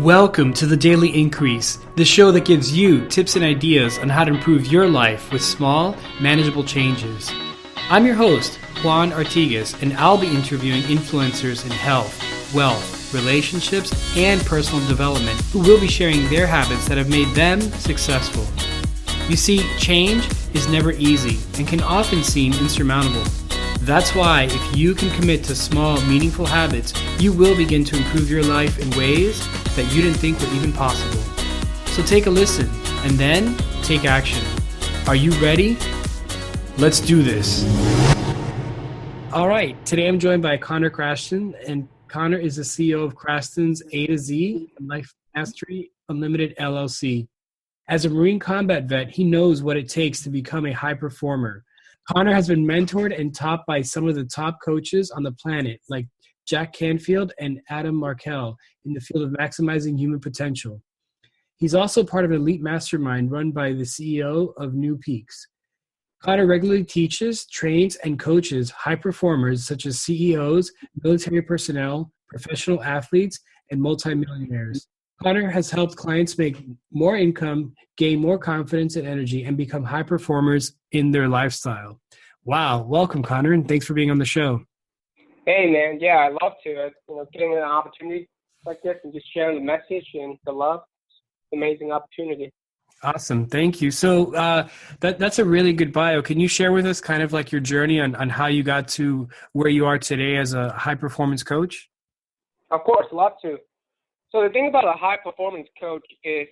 Welcome to the Daily Increase, the show that gives you tips and ideas on how to improve your life with small, manageable changes. I'm your host, Juan Artigas, and I'll be interviewing influencers in health, wealth, relationships, and personal development who will be sharing their habits that have made them successful. You see, change is never easy and can often seem insurmountable. That's why if you can commit to small, meaningful habits, you will begin to improve your life in ways that you didn't think were even possible. So take a listen and then take action. Are you ready? Let's do this. All right, today I'm joined by Connor Cranston, and Connor is the CEO of Cranston's A to Z Life Mastery Unlimited LLC. As a Marine combat vet, he knows what it takes to become a high performer. Connor has been mentored and taught by some of the top coaches on the planet, like Jack Canfield and Adam Markell, in the field of maximizing human potential. He's also part of an elite mastermind run by the CEO of New Peaks. Connor regularly teaches, trains, and coaches high performers such as CEOs, military personnel, professional athletes, and multimillionaires. Connor has helped clients make more income, gain more confidence and energy, and become high performers in their lifestyle. Wow. Welcome, Connor, and thanks for being on the show. Hey, man. Yeah, I love to. Getting an opportunity like this and just sharing the message and the love. Amazing opportunity. Awesome. Thank you. So that's a really good bio. Can you share with us kind of like your journey on how you got to where you are today as a high performance coach? Of course, love to. So the thing about a high performance coach is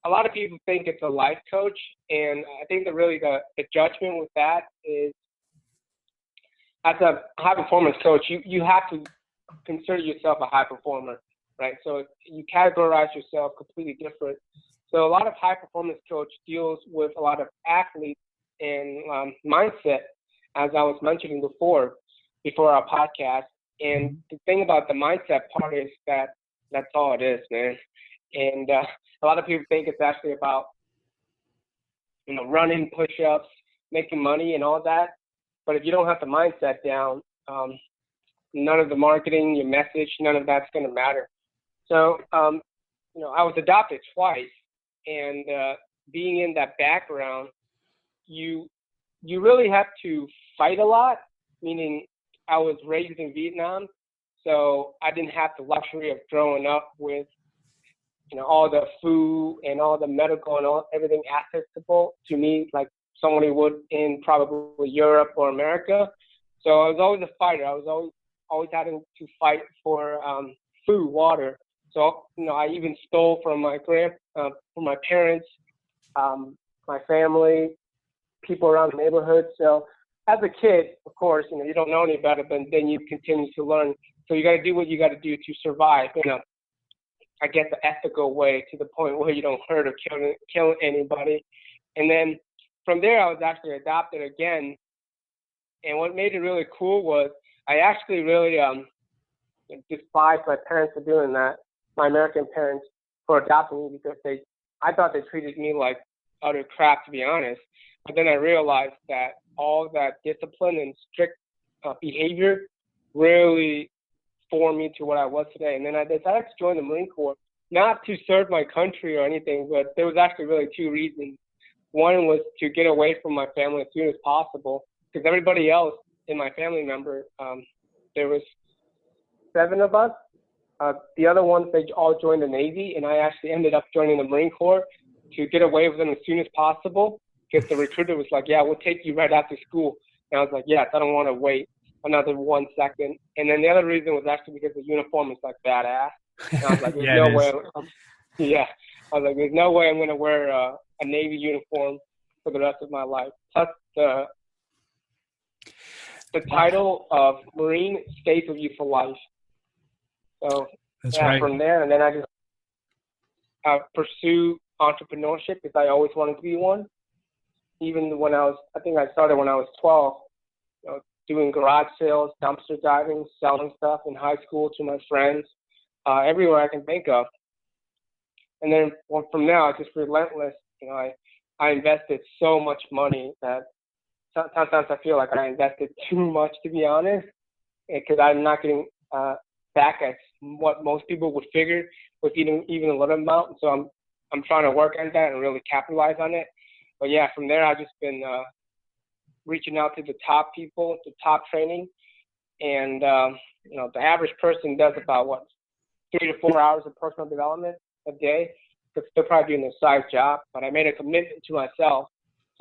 a lot of people think it's a life coach. And I think that really the judgment with that is, as a high performance coach, you have to consider yourself a high performer, right? So you categorize yourself completely different. So a lot of high performance coach deals with a lot of athletes and mindset, as I was mentioning before our podcast. And the thing about the mindset part is that that's all it is, man. And a lot of people think it's actually about, running, push-ups, making money and all that. But if you don't have the mindset down, none of the marketing, your message, none of that's going to matter. So, I was adopted twice, and being in that background, you really have to fight a lot, meaning I was raised in Vietnam, so I didn't have the luxury of growing up with, all the food and all the medical and everything accessible to me, like somebody would in probably Europe or America. So I was always a fighter. I was always having to fight for food, water. So, I even stole from my parents, my family, people around the neighborhood. So as a kid, of course, you don't know any better, but then you continue to learn. So you got to do what you got to do to survive, I guess the ethical way, to the point where you don't hurt or kill anybody. And then from there, I was actually adopted again. And what made it really cool was I actually really despised my parents for doing that, my American parents, for adopting me, because I thought they treated me like utter crap, to be honest. But then I realized that all that discipline and strict behavior really formed me to what I was today. And then I decided to join the Marine Corps, not to serve my country or anything, but there was actually really two reasons. One was to get away from my family as soon as possible, because everybody else in my family member, there was 7 of us. The other ones, they all joined the Navy, and I actually ended up joining the Marine Corps to get away with them as soon as possible, because the recruiter was like, yeah, we'll take you right after school. And I was like, yes, I don't want to wait another 1 second. And then the other reason was actually because the uniform is like badass. And I was like, there's no way. I was like, there's no way I'm going to wear a Navy uniform for the rest of my life. Plus the title of Marine stays with you for life. So that's right. From there, and then I just pursue entrepreneurship, because I always wanted to be one. Even when I think I started when I was 12, doing garage sales, dumpster diving, selling stuff in high school to my friends, everywhere I can think of. And then from there, I was just relentless. I invested so much money that sometimes I feel like I invested too much, to be honest, because I'm not getting back as what most people would figure with even a little amount. So I'm trying to work on that and really capitalize on it. But yeah, from there I've just been reaching out to the top people, the top training, and the average person does about 3 to 4 hours of personal development a day. They're probably doing a side job, but I made a commitment to myself,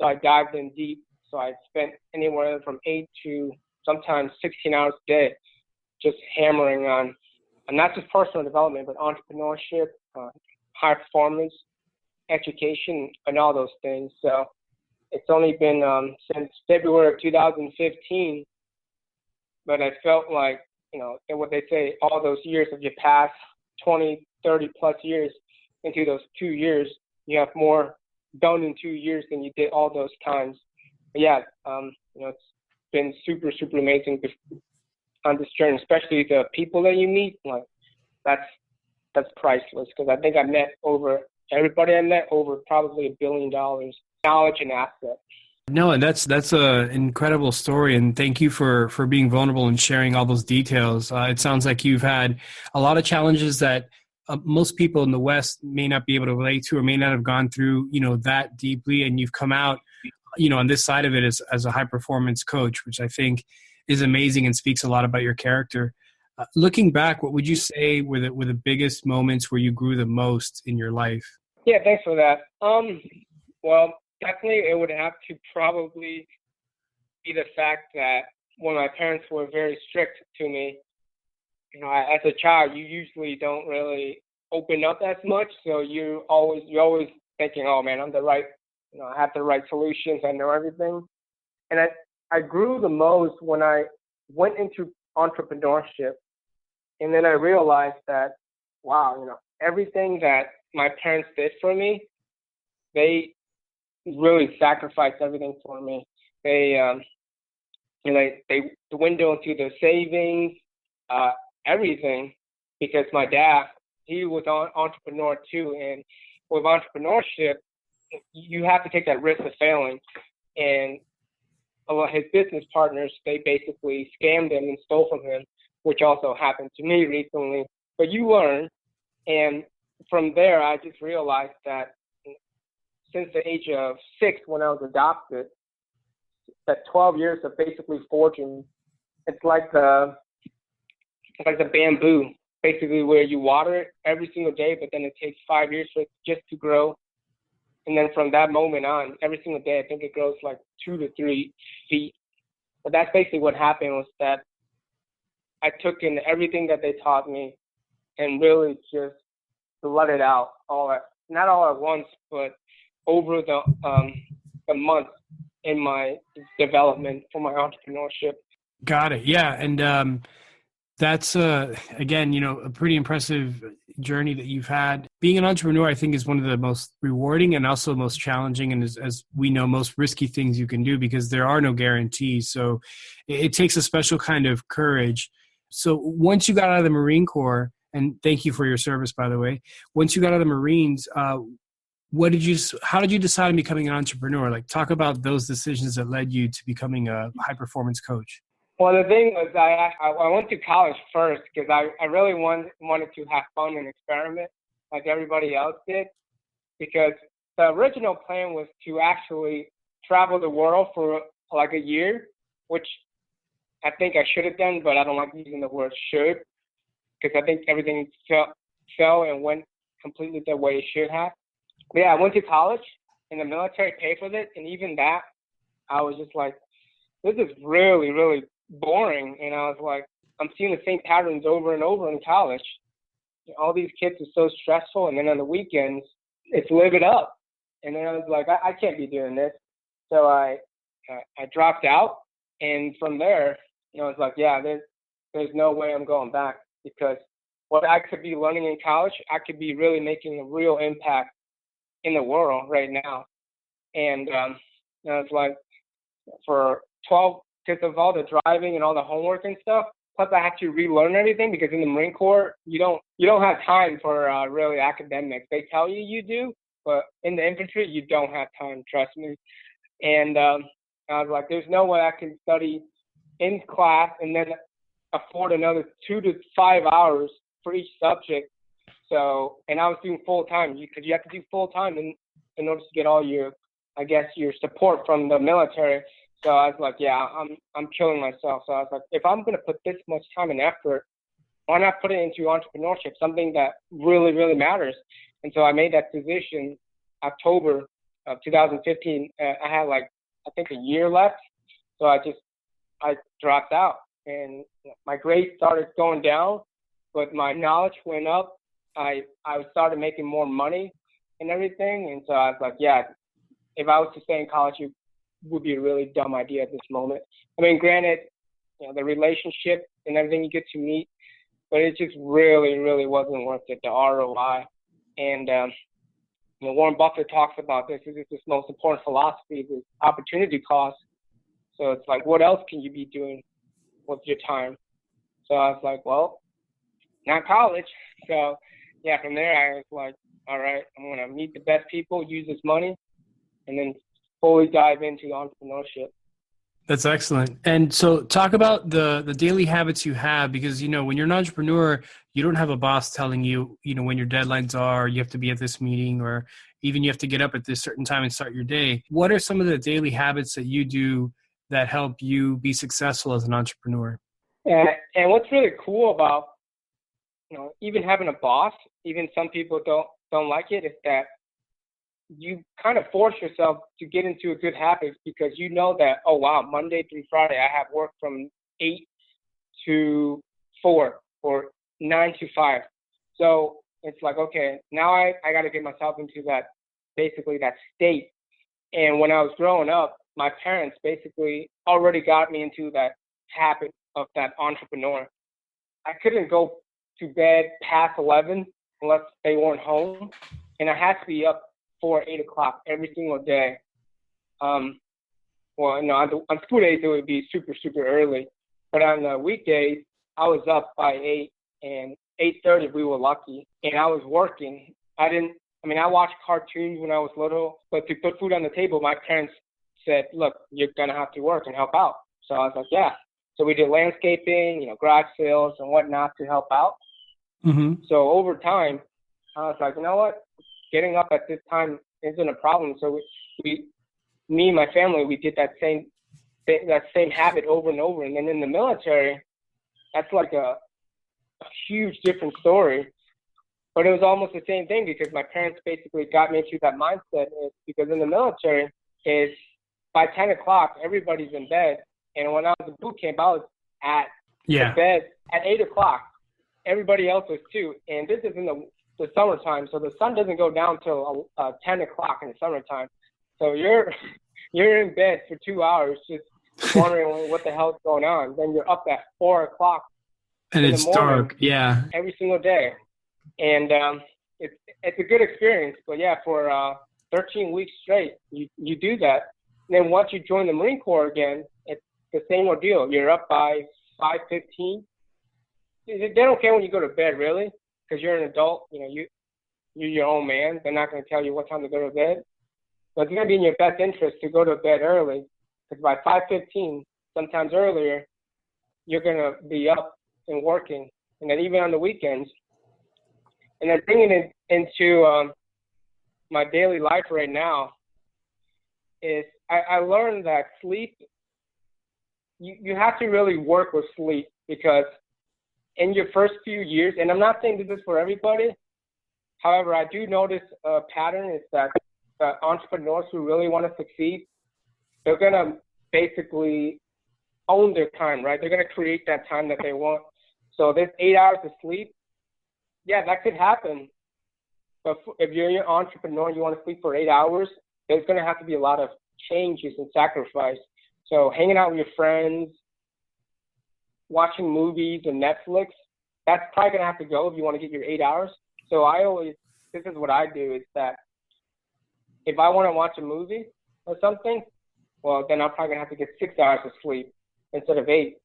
so I dived in deep. So I spent anywhere from 8 to sometimes 16 hours a day just hammering on not just personal development, but entrepreneurship, high performance, education, and all those things. So it's only been since February of 2015, but I felt like, and what they say, all those years of your past 20, 30 plus years into those 2 years, you have more done in 2 years than you did all those times. But yeah, it's been super, super amazing on this journey, especially the people that you meet. Like that's priceless, because I think I met everybody I met over probably $1 billion knowledge and assets. No, and that's a incredible story, and thank you for being vulnerable and sharing all those details. It sounds like you've had a lot of challenges that most people in the West may not be able to relate to, or may not have gone through, that deeply, and you've come out, on this side of it as a high performance coach, which I think is amazing and speaks a lot about your character. Looking back, what would you say were the biggest moments where you grew the most in your life? Yeah, thanks for that. Well, definitely it would have to probably be the fact that when my parents were very strict to me, as a child, you usually don't really open up as much. So you're always thinking, oh man, I'm the right, I have the right solutions. I know everything. And I grew the most when I went into entrepreneurship. And then I realized that, wow, everything that my parents did for me, they really sacrificed everything for me. They, they window into the savings, everything, because my dad, he was an entrepreneur too. And with entrepreneurship, you have to take that risk of failing. And a lot of his business partners, they basically scammed him and stole from him, which also happened to me recently. But you learn. And from there, I just realized that since the age of 6, when I was adopted, that 12 years of basically forging, it's like the bamboo, basically, where you water it every single day, but then it takes 5 years for it just to grow. And then from that moment on, every single day, I think it grows like 2 to 3 feet. But that's basically what happened, was that I took in everything that they taught me and really just let it out not all at once, but over the months in my development for my entrepreneurship. Got it. Yeah. And that's, again, a pretty impressive journey that you've had. Being an entrepreneur, I think, is one of the most rewarding and also most challenging, and as we know, most risky things you can do, because there are no guarantees. So it takes a special kind of courage. So once you got out of the Marine Corps, and thank you for your service, by the way, once you got out of the Marines, how did you decide on becoming an entrepreneur? Like, talk about those decisions that led you to becoming a high performance coach. Well, the thing was, I went to college first because I really wanted to have fun and experiment like everybody else did, because the original plan was to actually travel the world for like a year, which I think I should have done, but I don't like using the word should, because I think everything fell and went completely the way it should have. But yeah, I went to college and the military paid for it, and even that, I was just like, this is really, really boring. And I was like, I'm seeing the same patterns over and over in college. All these kids are so stressful, and then on the weekends, it's live it up. And then I was like, I can't be doing this. So I dropped out, and from there, I was like, yeah, there's no way I'm going back, because what I could be learning in college, I could be really making a real impact in the world right now. And I was like, for 12, because of all the driving and all the homework and stuff, plus I had to relearn everything, because in the Marine Corps, you don't have time for really academics. They tell you do, but in the infantry, you don't have time, trust me. And I was like, there's no way I can study in class and then afford another 2 to 5 hours for each subject. So, and I was doing full time because you have to do full time in order to get all your, I guess, your support from the military. So I was like, yeah, I'm killing myself. So I was like, if I'm going to put this much time and effort, why not put it into entrepreneurship, something that really, really matters? And so I made that decision October of 2015. I had like, I think a year left. So I dropped out, and my grades started going down, but my knowledge went up. I started making more money and everything. And so I was like, yeah, if I was to stay in college, it would be a really dumb idea at this moment. I mean, granted, the relationship and everything you get to meet, but it just really, really wasn't worth it, the ROI. And Warren Buffett talks about this. This is his most important philosophy, is opportunity cost. So it's like, what else can you be doing with your time? So I was like, well, not college. So yeah, from there I was like, all right, I'm going to meet the best people, use this money, and then fully dive into entrepreneurship. That's excellent. And so talk about the daily habits you have, because, when you're an entrepreneur, you don't have a boss telling you, when your deadlines are, you have to be at this meeting, or even you have to get up at this certain time and start your day. What are some of the daily habits that you do that help you be successful as an entrepreneur? And what's really cool about, even having a boss, even some people don't like it, is that you kind of force yourself to get into a good habit, because you know that, oh wow, Monday through Friday I have work from 8 to 4 or 9 to 5. So it's like, okay, now I got to get myself into that state. And when I was growing up, my parents basically already got me into that habit of that entrepreneur. I couldn't go to bed past 11 unless they weren't home, and I had to be up 8 o'clock every single day. On school days it would be super, super early, but on the weekdays I was up by 8, and 8:30 if we were lucky, and I was working. I watched cartoons when I was little, but to put food on the table, my parents said, look, you're gonna have to work and help out. So I was like, yeah. So we did landscaping, garage sales and whatnot to help out. Mm-hmm. So over time, I was like, you know what? Getting up at this time isn't a problem. So me and my family, we did that same habit over and over. And then in the military, that's like a huge different story. But it was almost the same thing, because my parents basically got me into that mindset. Because in the military, is by 10 o'clock, everybody's in bed. And when I was in boot camp, I was at the bed at 8 o'clock. Everybody else was too. And this is in the summertime, so the sun doesn't go down till 10 o'clock in the summertime. So you're in bed for 2 hours just wondering what the hell's going on. Then you're up at 4 o'clock and it's dark, every single day. And it's a good experience. But yeah, for 13 weeks straight, you do that. And then once you join the Marine Corps again, it's the same ordeal. You're up by 5:15. They don't care when you go to bed, really, because you're an adult. You're your own man. They're not going to tell you what time to go to bed. But it's going to be in your best interest to go to bed early, because by 5:15, sometimes earlier, you're going to be up and working, and then even on the weekends. And then bringing it into my daily life right now is I learned that sleep, you have to really work with sleep, because in your first few years, and I'm not saying this is for everybody, however, I do notice a pattern is that entrepreneurs who really want to succeed, they're going to basically own their time, right? They're going to create that time that they want. So this 8 hours of sleep, yeah, that could happen. But if you're an entrepreneur and you want to sleep for 8 hours, there's going to have to be a lot of changes and sacrifice. So hanging out with your friends, watching movies and Netflix, that's probably going to have to go if you want to get your 8 hours. So this is what I do, is that if I want to watch a movie or something, well, then I'm probably going to have to get 6 hours of sleep instead of 8.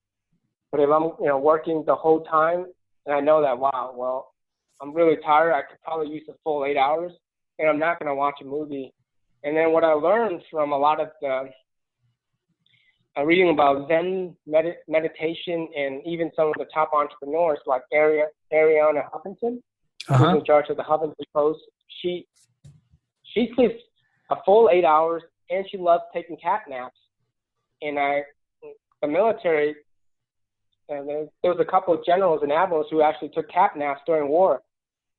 But if I'm, working the whole time, and I know that, wow, well, I'm really tired, I could probably use a full 8 hours, and I'm not going to watch a movie. And then what I learned from a lot of the reading about Zen meditation, and even some of the top entrepreneurs like Ariana Huffington, who's in charge of the Huffington Post. She sleeps a full 8 hours, and she loves taking cat naps. And the military, and there was a couple of generals and admirals who actually took cat naps during war.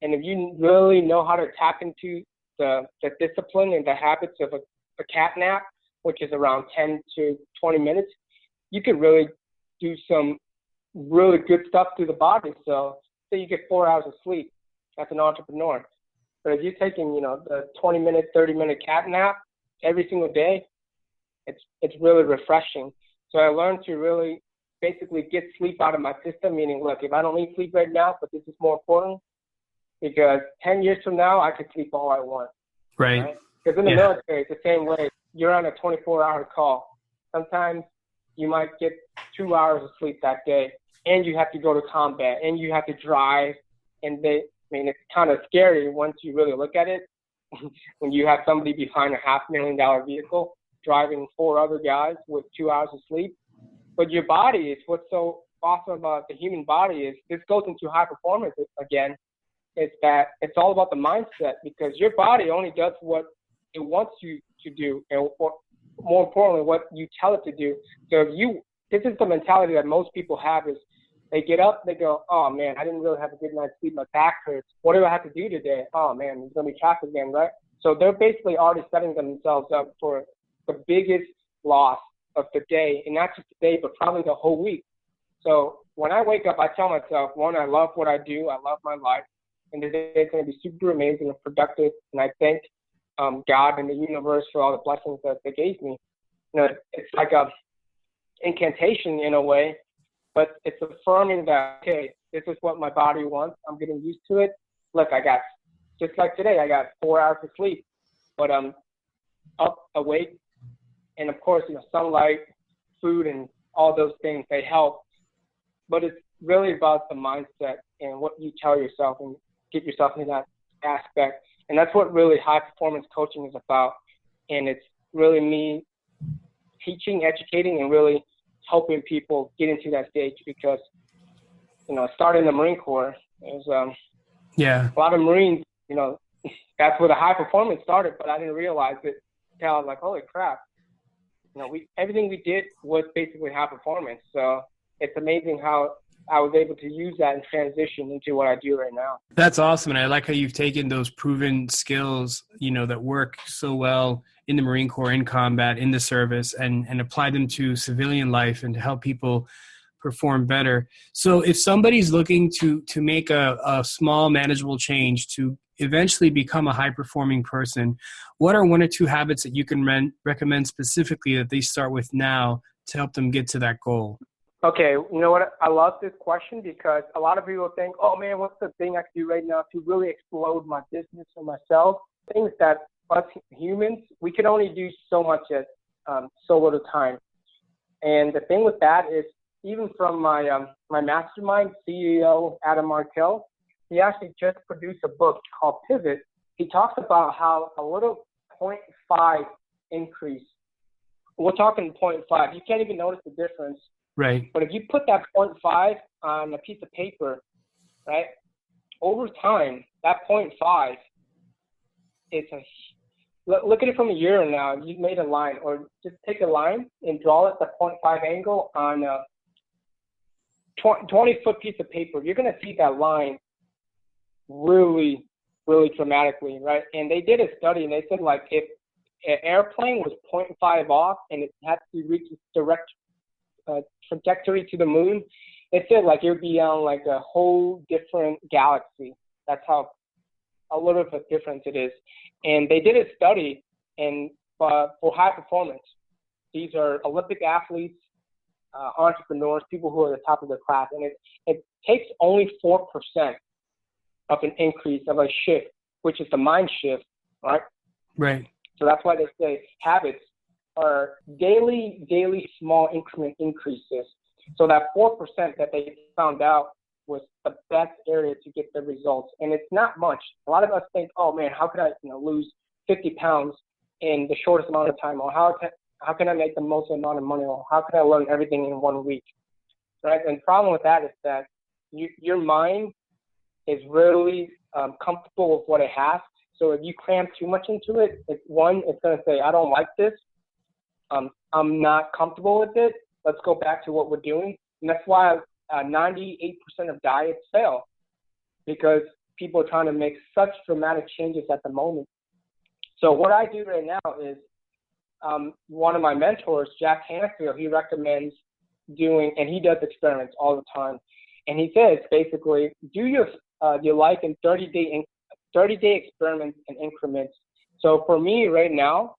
And if you really know how to tap into the discipline and the habits of a cat nap, which is around 10 to 20 minutes, you could really do some really good stuff to the body. So say you get 4 hours of sleep, that's an entrepreneur. But if you're taking, the 20-minute, 30-minute cat nap every single day, it's really refreshing. So I learned to really basically get sleep out of my system, meaning, look, if I don't need sleep right now, but this is more important, because 10 years from now, I could sleep all I want. Right? Because in the military, it's the same way. You're on a 24-hour call. Sometimes you might get 2 hours of sleep that day, and you have to go to combat, and you have to drive. And it's kind of scary once you really look at it, when you have somebody behind a $500,000 vehicle driving 4 other guys with 2 hours of sleep. But your body is what's so awesome about the human body is this goes into high performance again. It's that it's all about the mindset, because your body only does what it wants you to do, and more importantly, what you tell it to do. So this is the mentality that most people have is they get up, they go, oh man, I didn't really have a good night's sleep, my back hurts. What do I have to do today? Oh man, there's gonna be traffic again, right? So they're basically already setting themselves up for the biggest loss of the day, and not just the day, but probably the whole week. So when I wake up, I tell myself, one, I love what I do, I love my life, and today is going to be super amazing and productive, and I thank God and the universe for all the blessings that they gave me. It's like a incantation in a way, but it's affirming that, okay, this is what my body wants. I'm getting used to it. Look, just like today, I got 4 hours of sleep, but I'm up, awake, and of course, sunlight, food, and all those things, they help. But it's really about the mindset and what you tell yourself and get yourself in that aspect. And that's what really high performance coaching is about. And it's really me teaching, educating, and really helping people get into that stage, because, starting in the Marine Corps, there's a lot of Marines, that's where the high performance started, but I didn't realize it until I was like, holy crap. Everything we did was basically high performance. So it's amazing how I was able to use that and transition into what I do right now. That's awesome. And I like how you've taken those proven skills, that work so well in the Marine Corps, in combat, in the service, and apply them to civilian life and to help people perform better. So if somebody's looking to make a small manageable change to eventually become a high-performing person, what are 1 or 2 habits that you can recommend specifically that they start with now to help them get to that goal? Okay, you know what? I love this question, because a lot of people think, oh man, what's the thing I can do right now to really explode my business or myself? Things that us humans, we can only do so much at so little time. And the thing with that is, even from my mastermind, CEO Adam Markell, he actually just produced a book called Pivot. He talks about how a little 0.5 increase, we're talking 0.5, you can't even notice the difference. Right. But if you put that 0.5 on a piece of paper, right, over time, that 0.5, look at it from a year now. You made a line, or just take a line and draw it the 0.5 angle on a 20-foot piece of paper. You're going to see that line really, really dramatically, right? And they did a study, and they said, like, if an airplane was 0.5 off and it had to reach its direct trajectory to the moon, it said like it would be on like a whole different galaxy. That's how a little bit of a difference it is. And they did a study, and for high performance, these are Olympic athletes, entrepreneurs, people who are at the top of their class, and it takes only 4% of an increase of a shift, which is the mind shift, right? Right. So that's why they say habits are daily small increment increases. So that 4% that they found out was the best area to get the results. And it's not much. A lot of us think, oh man, how could I lose 50 pounds in the shortest amount of time? Or how how can I make the most amount of money, or how can I learn everything in 1 week, right? And the problem with that is that your mind is really comfortable with what it has. So if you cram too much into it, it's going to say, I don't like this. I'm not comfortable with it. Let's go back to what we're doing. And that's why 98% of diets fail, because people are trying to make such dramatic changes at the moment. So what I do right now is one of my mentors, Jack Hanfield, he recommends doing, and he does experiments all the time. And he says, basically, do your life in 30-day experiments and increments. So for me right now,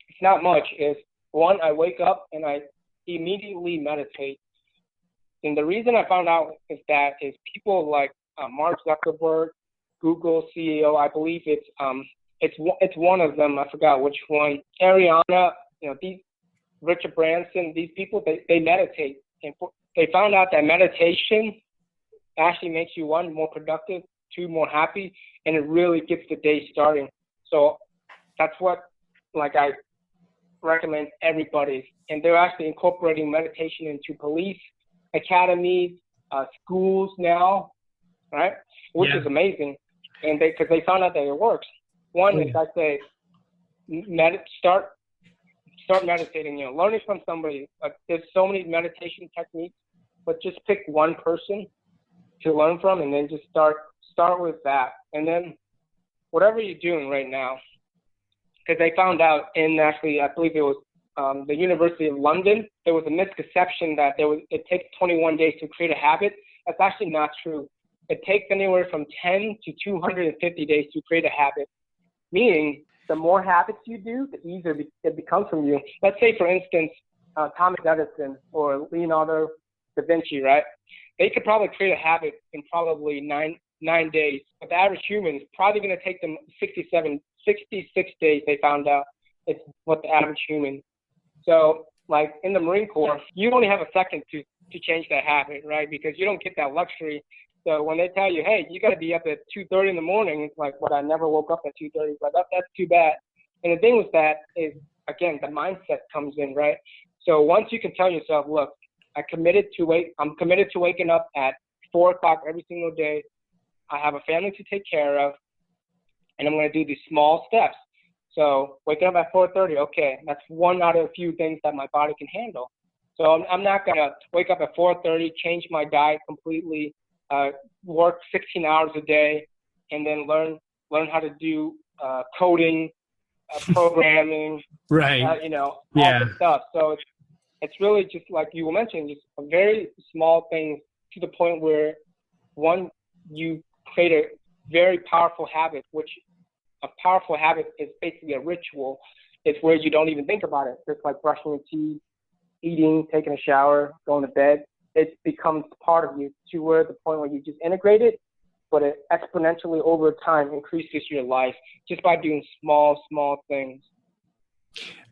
it's not much. Is one, I wake up and I immediately meditate. And the reason I found out is people like Mark Zuckerberg, Google CEO, I believe it's one of them. I forgot which one. Ariana, these Richard Branson, these people, they meditate, and they found out that meditation actually makes you, one, more productive, two, more happy, and it really gets the day starting. So that's what I recommend everybody. And they're actually incorporating meditation into police academies, schools now, right? Which is amazing. And because they found out that it works. One is, I say, start meditating. Learning from somebody. There's so many meditation techniques, but just pick one person to learn from, and then just start with that. And then whatever you're doing right now, because they found out I believe it was the University of London, there was a misconception that it takes 21 days to create a habit. That's actually not true. It takes anywhere from 10 to 250 days to create a habit, meaning the more habits you do, the easier it becomes from you. Let's say, for instance, Thomas Edison or Leonardo da Vinci, right? They could probably create a habit in probably nine days. But the average human is probably going to take them 66 days, they found out. It's what the average human. So, like in the Marine Corps, you only have a second to change that habit, right? Because you don't get that luxury. So when they tell you, hey, you got to be up at 2:30 in the morning, it's like, I never woke up at 2:30. But that's too bad. And the thing with that is, again, the mindset comes in, right? So once you can tell yourself, look, I'm committed to waking up at 4 o'clock every single day. I have a family to take care of, and I'm going to do these small steps. So waking up at 4:30, okay, that's one out of a few things that my body can handle. So I'm not going to wake up at 4:30, change my diet completely, work 16 hours a day, and then learn how to do coding, programming, right? All the stuff. So it's really just like you were mentioning, just a very small thing to the point where, one, you create a very powerful habit, which a powerful habit is basically a ritual. It's where you don't even think about it. It's like brushing your teeth, eating, taking a shower, going to bed. It becomes part of you to where the point where you just integrate it, but it exponentially over time increases your life just by doing small things.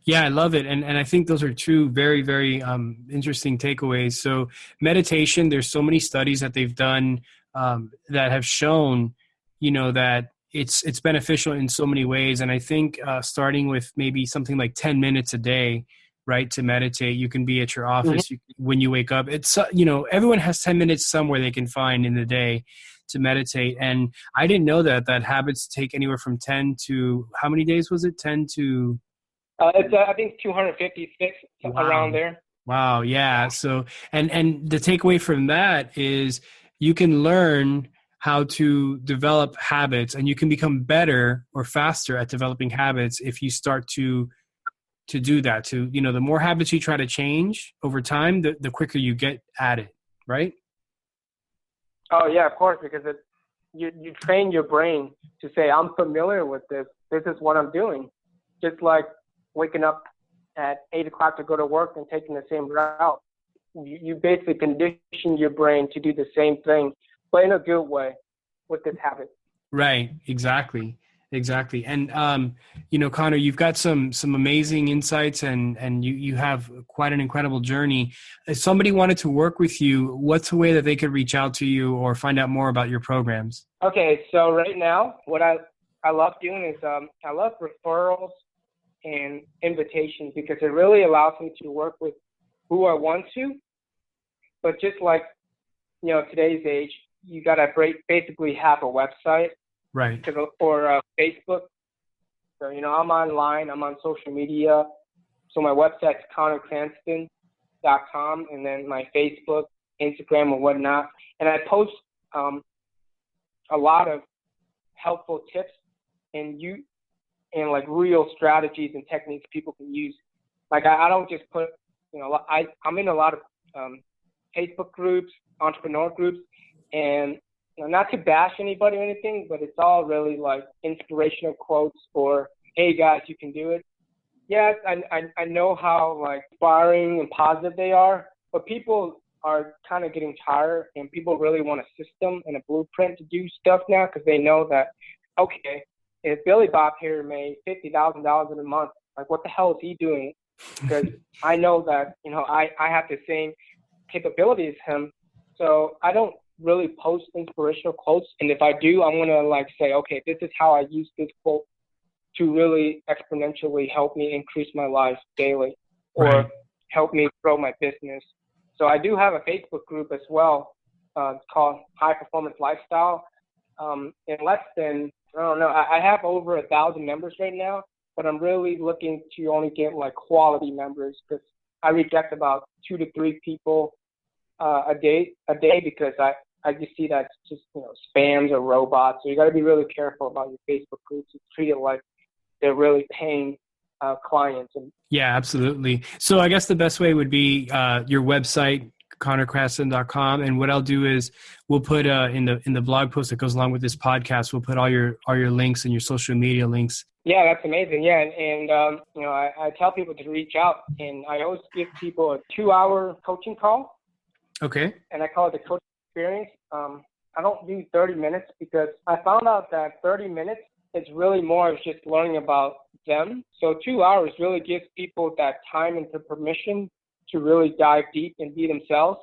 Yeah, I love it. And I think those are two very, very interesting takeaways. So meditation, there's so many studies that they've done that have shown, that it's beneficial in so many ways. And I think starting with maybe something like 10 minutes a day, right, to meditate, you can be at your office when you wake up. It's, everyone has 10 minutes somewhere they can find in the day to meditate. And I didn't know that habits take anywhere from 10 to, how many days was it? 10 to... It's I think 256 around there. Wow. Yeah. So, and the takeaway from that is you can learn how to develop habits, and you can become better or faster at developing habits if you start to do that. The more habits you try to change over time, the quicker you get at it. Right. Oh yeah, of course, because you train your brain to say, I'm familiar with this. This is what I'm doing. Just like waking up at 8 o'clock to go to work and taking the same route. You basically condition your brain to do the same thing, but in a good way with this habit. Right. Exactly. And, Connor, you've got some amazing insights and you have quite an incredible journey. If somebody wanted to work with you, what's a way that they could reach out to you or find out more about your programs? Okay. So right now, what I love doing is I love referrals and invitations, because it really allows me to work with who I want to. But just like, today's age, you got to basically have a website, Right. or Facebook. So, I'm online, I'm on social media. So my website's connorcranston.com, and then my Facebook, Instagram, and whatnot. And I post a lot of helpful tips and like real strategies and techniques people can use. Like I don't just put, I'm in a lot of Facebook groups, entrepreneur groups, and not to bash anybody or anything, but it's all really like inspirational quotes or, hey guys, you can do it. Yes, I know how like inspiring and positive they are, but people are kind of getting tired, and people really want a system and a blueprint to do stuff now, because they know that, okay, if Billy Bob here made $50,000 in a month, like what the hell is he doing? Because I know that, I have the same capabilities as him. So I don't really post inspirational quotes. And if I do, I'm going to like say, okay, this is how I use this quote to really exponentially help me increase my life daily, or Right. help me grow my business. So I do have a Facebook group as well. It's called High Performance Lifestyle. In less than, I have over 1,000 members right now, but I'm really looking to only get like quality members, because I reject about 2 to 3 people a day, because I just see that it's just, spams or robots. So you got to be really careful about your Facebook groups. It's treated like they're really paying clients. Yeah, absolutely. So I guess the best way would be your website, connorcranston.com. And what I'll do is we'll put in the blog post that goes along with this podcast, we'll put all your links and your social media links. Yeah, that's amazing. Yeah, and I tell people to reach out, and I always give people a 2-hour coaching call. Okay. And I call it the coaching experience. I don't do 30 minutes, because I found out that 30 minutes is really more of just learning about them. So 2 hours really gives people that time and the permission to really dive deep and be themselves,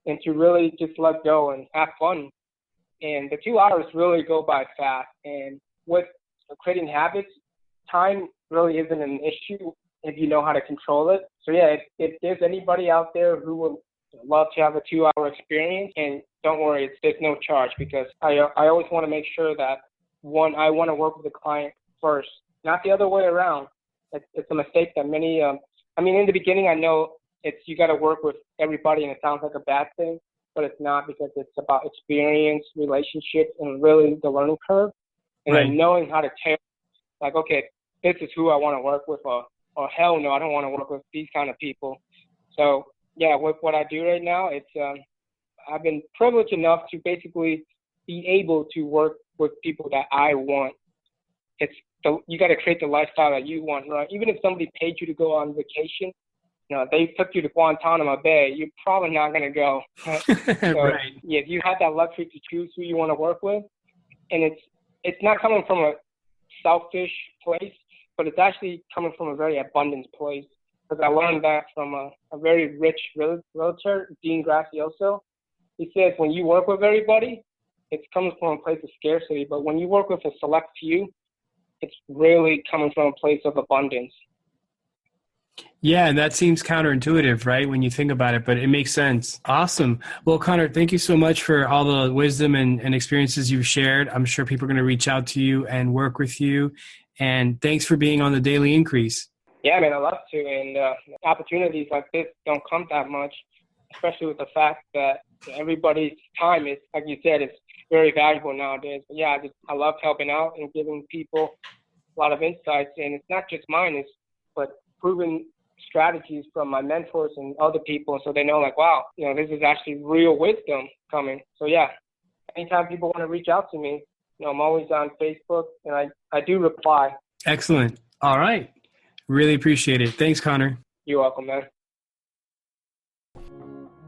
and to really just let go and have fun. And the 2 hours really go by fast. And with creating habits, time really isn't an issue if you know how to control it. So yeah, if there's anybody out there who would love to have a 2-hour experience, and don't worry, there's no charge, because I always want to make sure that, one, I want to work with the client first, not the other way around. It's a mistake that many, in the beginning, I know you got to work with everybody, and it sounds like a bad thing, but it's not, because it's about experience, relationships, and really the learning curve. And Right. Then knowing how to tell, like, okay, this is who I want to work with, or hell no, I don't want to work with these kind of people. So yeah, with what I do right now, it's I've been privileged enough to basically be able to work with people that I want. You got to create the lifestyle that you want, right? Even if somebody paid you to go on vacation, they took you to Guantanamo Bay, you're probably not going to go. Right? So, Right. yeah, you have that luxury to choose who you want to work with, and it's not coming from a selfish place, but it's actually coming from a very abundant place. Because I learned that from a very rich realtor, Dean Gracioso. He says when you work with everybody, it's coming from a place of scarcity. But when you work with a select few, it's really coming from a place of abundance. Yeah, and that seems counterintuitive, right, when you think about it, but it makes sense. Awesome. Well, Connor, thank you so much for all the wisdom and experiences you've shared. I'm sure people are going to reach out to you and work with you. And thanks for being on the Daily Increase. Yeah, man, I love to. And opportunities like this don't come that much, especially with the fact that everybody's time is, like you said, it's very valuable nowadays. But yeah, I love helping out and giving people a lot of insights. And it's not just mine, but proven strategies from my mentors and other people, so they know, like, wow, this is actually real wisdom coming. So yeah, anytime people want to reach out to me, I'm always on Facebook, and I do reply. Excellent. All right. Really appreciate it. Thanks, Connor. You're welcome, man.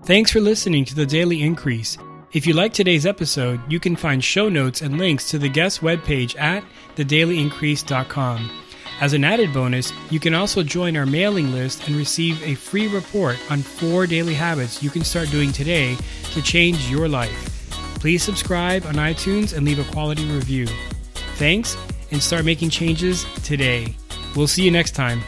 Thanks for listening to the Daily Increase. If you like today's episode, you can find show notes and links to the guest webpage at thedailyincrease.com. As an added bonus, you can also join our mailing list and receive a free report on 4 daily habits you can start doing today to change your life. Please subscribe on iTunes and leave a quality review. Thanks, and start making changes today. We'll see you next time.